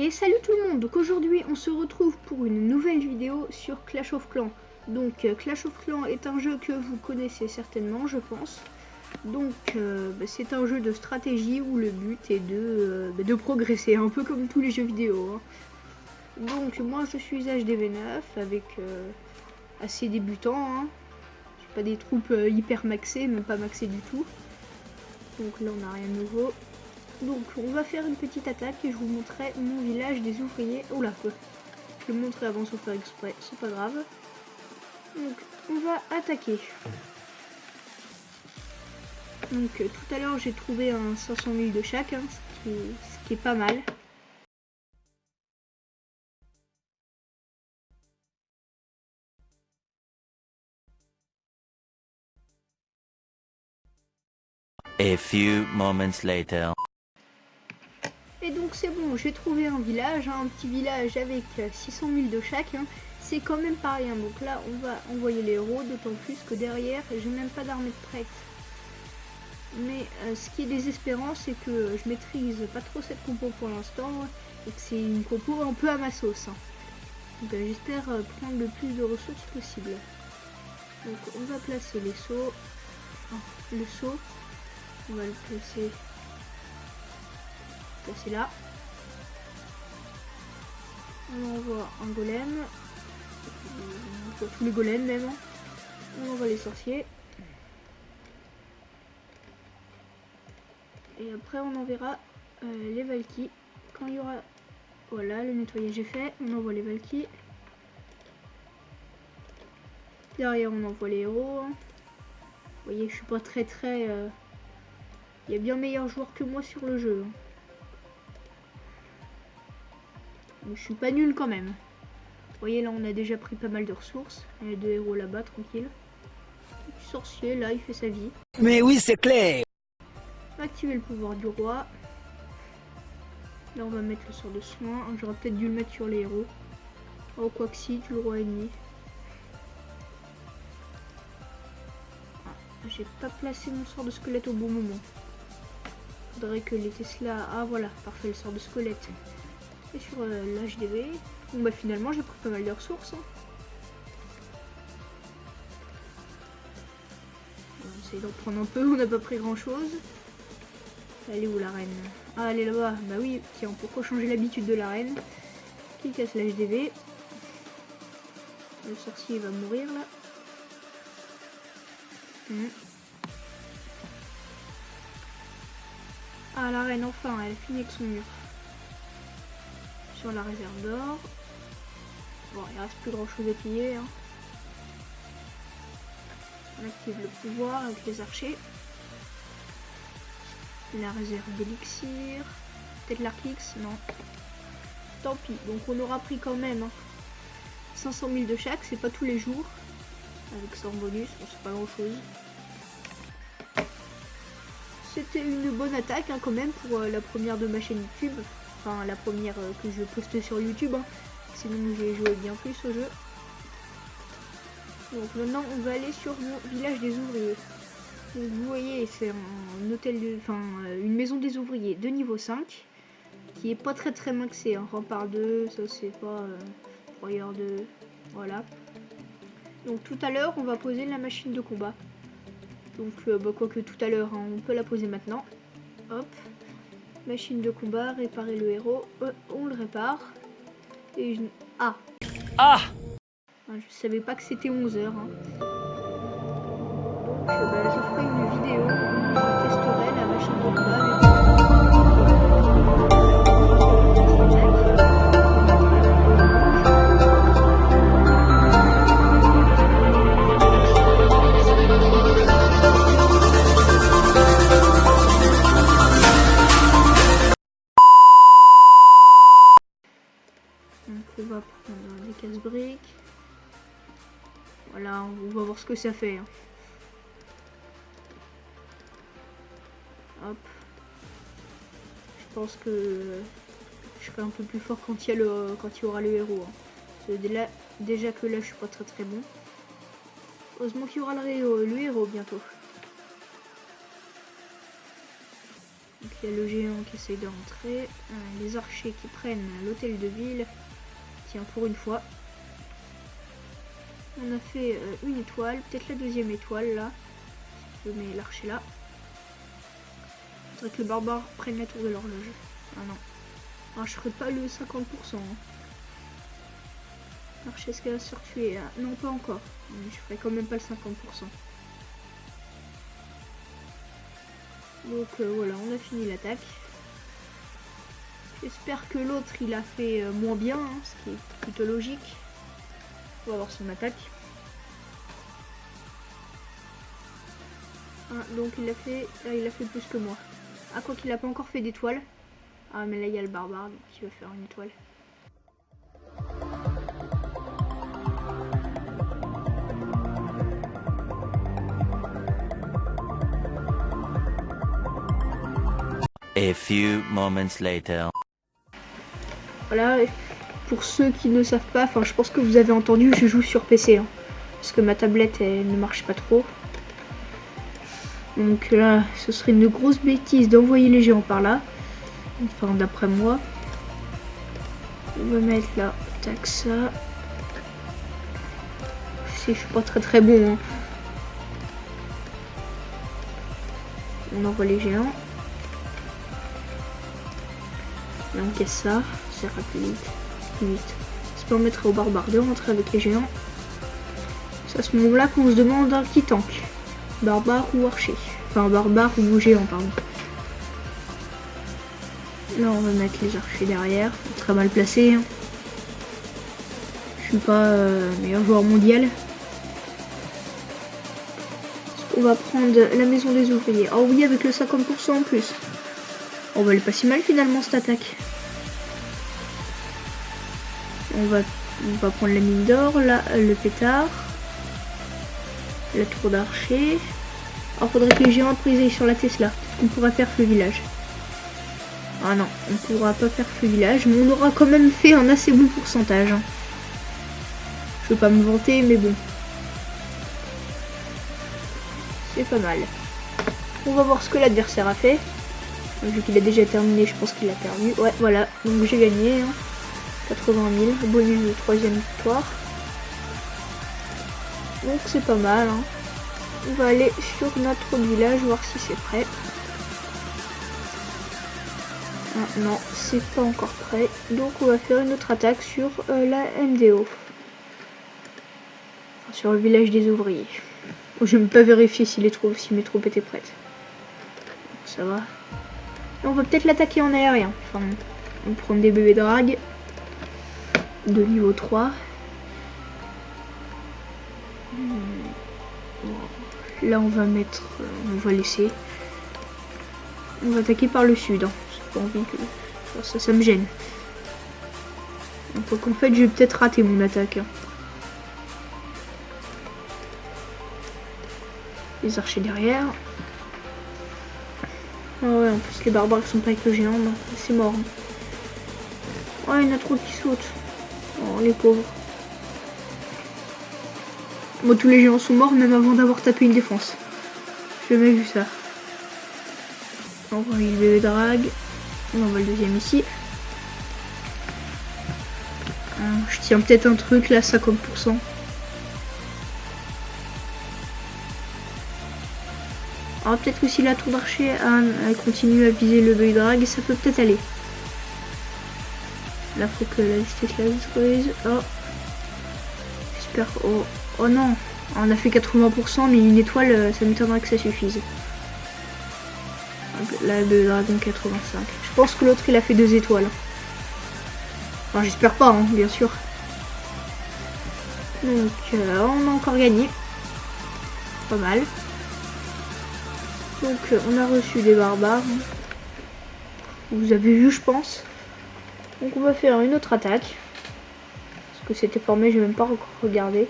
Et salut tout le monde, donc aujourd'hui on se retrouve pour une nouvelle vidéo sur Clash of Clans. Donc Clash of Clans est un jeu que vous connaissez certainement je pense. Donc c'est un jeu de stratégie où le but est de progresser, un peu comme tous les jeux vidéo. Hein. Donc moi je suis HDV9 avec assez débutant. Hein. J'ai pas des troupes hyper maxées, même pas maxées du tout. Donc là on n'a rien de nouveau. Donc on va faire une petite attaque et je vous montrerai mon village des ouvriers. Oh là, je vais le montrer avant sans faire exprès, c'est pas grave. Donc on va attaquer. Donc tout à l'heure j'ai trouvé un 500 000 de chaque, hein, ce qui est pas mal. A few moments later. Et donc c'est bon, j'ai trouvé un village, hein, un petit village avec 600 000 de chaque. Hein. C'est quand même pas rien. Donc là on va envoyer les héros, d'autant plus que derrière j'ai même pas d'armée de prête. Mais ce qui est désespérant, c'est que je maîtrise pas trop cette compo pour l'instant et que c'est une compo un peu à ma sauce. Hein. Donc j'espère prendre le plus de ressources possible. Donc on va placer les sauts. Le saut, on va le placer là. On envoie un golem. Tous les golems même. Hein. On envoie les sorciers. Et après on enverra les Valkyries quand il y aura... Voilà, le nettoyage est fait. On envoie les Valkyries. Derrière on envoie les héros. Vous voyez, je suis pas très... Il y a bien meilleurs joueurs que moi sur le jeu. Mais je suis pas nul quand même. Vous voyez, là on a déjà pris pas mal de ressources. Il y a deux héros là-bas, tranquille. Le sorcier, là, il fait sa vie. Mais oui, c'est clair. Activer le pouvoir du roi. Là on va mettre le sort de soin. J'aurais peut-être dû le mettre sur les héros. Oh, quoi que si, tu le roi ennemi. Ah, j'ai pas placé mon sort de squelette au bon moment. Faudrait que les Tesla... Ah voilà, parfait, le sort de squelette. Et sur l'HDV... Bon bah finalement j'ai pris pas mal de ressources. Hein. On va essayer d'en prendre un peu, on n'a pas pris grand chose. Elle est où la reine? Ah, elle est là-bas. Bah oui, tiens, pourquoi changer l'habitude de la reine? Qui casse l'HDV? Le sorcier va mourir là. Ah, la reine, enfin, elle finit avec son mur. Sur la réserve d'or. Bon, il reste plus grand chose à piller. Hein. On active le pouvoir avec les archers. La réserve d'élixir. Peut-être l'arc-X, non. Tant pis, donc on aura pris quand même hein, 500 000 de chaque, c'est pas tous les jours. Avec ça en bonus, bon, c'est pas grand chose. C'était une bonne attaque hein, quand même pour la première de ma chaîne YouTube. Enfin la première que je poste sur YouTube. Hein. Sinon j'ai joué bien plus au jeu. Donc maintenant on va aller sur mon village des ouvriers. Donc vous voyez c'est un hôtel de, une maison des ouvriers de niveau 5 qui est pas très maxé. Hein. Rempart 2, ça c'est pas Warrior 2, voilà. Donc tout à l'heure on va poser la machine de combat. Donc quoique tout à l'heure hein, on peut la poser maintenant. Hop, machine de combat, réparer le héros, on le répare. Et je... Ah, je savais pas que c'était 11h. Hein. Donc je ferai une vidéo où je testerai la machine de combat avec donc on va prendre des casse-briques. Voilà, on va voir ce que ça fait. Hein. Hop. Je pense que je serai un peu plus fort quand il y aura le héros. Hein. Déjà que là je suis pas très bon. Heureusement qu'il y aura le héros bientôt. Donc Il y a le géant qui essaye de rentrer. Les archers qui prennent l'hôtel de ville. Tiens, pour une fois. On a fait une étoile, peut-être la deuxième étoile là. Je mets l'archer là. Faudrait que le barbare prenne la tour de l'horloge. Ah non. Alors, je ferai pas le 50%. Hein. L'archer, est-ce qu'elle va se faire tuer? Non, pas encore. Mais je ferai quand même pas le 50%. Donc voilà, on a fini l'attaque. J'espère que l'autre il a fait moins bien, hein, ce qui est plutôt logique. On va voir son attaque. Ah, donc il a fait plus que moi. Ah, quoi qu'il a pas encore fait d'étoile. Ah, mais là il y a le barbare, donc il va faire une étoile. A few moments later. Voilà, pour ceux qui ne savent pas, enfin je pense que vous avez entendu, je joue sur PC. Hein, parce que ma tablette elle ne marche pas trop. Donc là, ce serait une grosse bêtise d'envoyer les géants par là. Enfin, d'après moi. On va mettre là, tac, ça. Je suis pas très bon. Hein. On envoie les géants. Là, on casse ça. Ça ira plus vite. Ça permettrait aux barbares de rentrer avec les géants. C'est à ce moment-là qu'on se demande qui tank. Barbare ou archer. Enfin, barbare ou géant, pardon. Là, on va mettre les archers derrière. Très mal placé. Hein. Je suis pas meilleur joueur mondial. On va prendre la maison des ouvriers. Oh oui, avec le 50% en plus. On va aller pas si mal finalement cette attaque. On va prendre la mine d'or, là, le pétard. La tour d'archer. Alors faudrait que les géants aillent sur la Tesla. On pourra faire feu village. Ah non, on pourra pas faire feu village, mais on aura quand même fait un assez bon pourcentage. Hein. Je veux pas me vanter, mais bon. C'est pas mal. On va voir ce que l'adversaire a fait. Vu qu'il a déjà terminé, je pense qu'il a perdu. Ouais, voilà, donc j'ai gagné. Hein. 80 000, bonus de 3e victoire. Donc c'est pas mal. Hein. On va aller sur notre village, voir si c'est prêt. Ah, non, c'est pas encore prêt. Donc on va faire une autre attaque sur la MDO. Enfin, sur le village des ouvriers. Je vais même pas vérifier si mes troupes étaient prêtes. Ça va. Et on va peut-être l'attaquer en aérien. Enfin, on prend des bébés drag de niveau 3. Là on va mettre, on va laisser. On va attaquer par le sud. Hein. J'ai pas envie que ça me gêne. Donc en fait je vais peut-être rater mon attaque. Hein. Les archers derrière. Ah ouais, en plus les barbares sont pas avec le géant, c'est mort. Oh, il y en a trop qui sautent. Oh, les pauvres. Bon, tous les géants sont morts même avant d'avoir tapé une défense. J'ai jamais vu ça. On va le bébé drag. On envoie le deuxième ici. Je tiens peut-être un truc là, 50%. Alors peut-être que si la tour d'archer elle continue à viser le bébé drag, ça peut peut-être aller. Là faut que la vitesse la détruise. Oh. J'espère. Oh non. On a fait 80%, mais une étoile, ça m'étonnerait que ça suffise. Là, le dragon 85. Je pense que l'autre il a fait 2 étoiles. Enfin, j'espère pas, hein, bien sûr. Donc, on a encore gagné. Pas mal. Donc, on a reçu des barbares. Vous avez vu, je pense. Donc, on va faire une autre attaque. Parce que c'était formé, j'ai même pas encore regardé.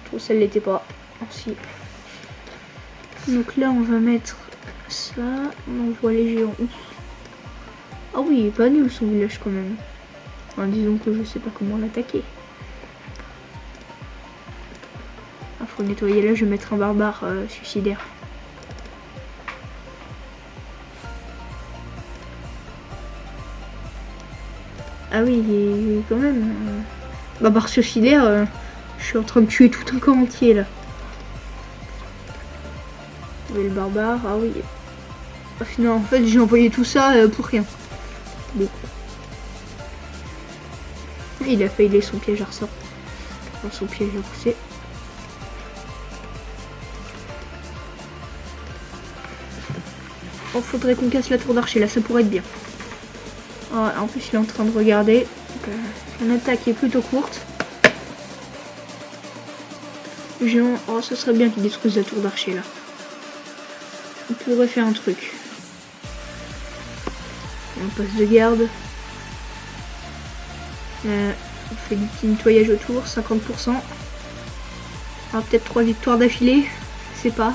Je trouve que ça ne l'était pas. Oh, si. Donc là, on va mettre ça. On envoie les géants. Ah oui, il est pas nul son village quand même. Enfin, disons que je sais pas comment l'attaquer. Ah, faut nettoyer là, je vais mettre un barbare suicidaire. Ah oui, et quand même. Bah parce que filaire, je suis en train de tuer tout un corps entier là. Et le barbare, ah oui. Non, en fait j'ai envoyé tout ça pour rien. Bon. Il a failli son piège à ressort. Enfin, son piège à pousser. Oh, faudrait qu'on casse la tour d'archer là, ça pourrait être bien. Oh, en plus il est en train de regarder. Son attaque est plutôt courte. Géant, oh ce serait bien qu'il détruise la tour d'archer là. On pourrait faire un truc. On passe de garde. On fait du petit nettoyage autour, 50%. Ah, peut-être 3 victoires d'affilée, je sais pas.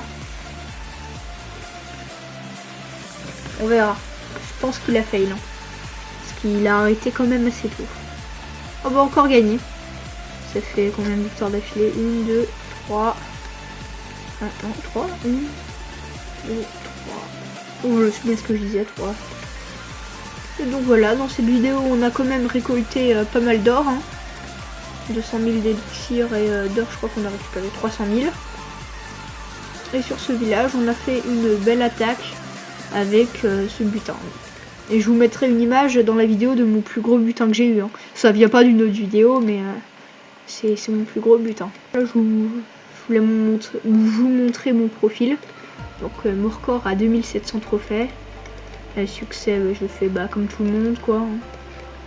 On verra. Je pense qu'il a fail. Hein. Parce qu'il a arrêté quand même assez tôt. On va encore gagner. Ça fait combien de victoires d'affilée? 1, 2, 3. 3. 1, 2, 3. Oh, je sais bien ce que je disais, 3. Et donc voilà, dans cette vidéo, on a quand même récolté pas mal d'or. Hein. 200 000 d'élixir et d'or, je crois qu'on a récupéré 300 000. Et sur ce village, on a fait une belle attaque avec ce butin. Et je vous mettrai une image dans la vidéo de mon plus gros butin que j'ai eu. Hein. Ça vient pas d'une autre vidéo, mais c'est mon plus gros butin. Là, je voulais vous montrer mon profil. Donc mon record à 2700 trophées. Succès, je fais comme tout le monde quoi. Hein.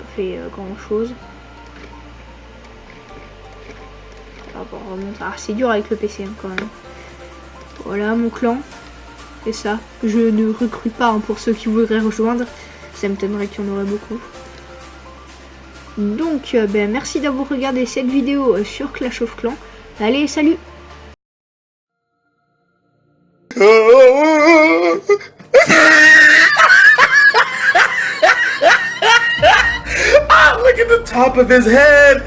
Pas fait grand chose. Ah, c'est dur avec le PC hein, quand même. Voilà mon clan. Et ça, je ne recrute pas hein, pour ceux qui voudraient rejoindre. Ça m'étonnerait qu'il y en aurait beaucoup. Donc, merci d'avoir regardé cette vidéo sur Clash of Clans. Allez, salut! Look at the top of his head!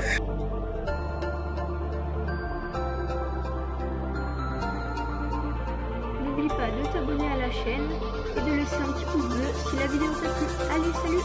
N'oublie pas de t'abonner à la chaîne et de laisser un petit pouce bleu si la vidéo t'a plu. Allez, salut!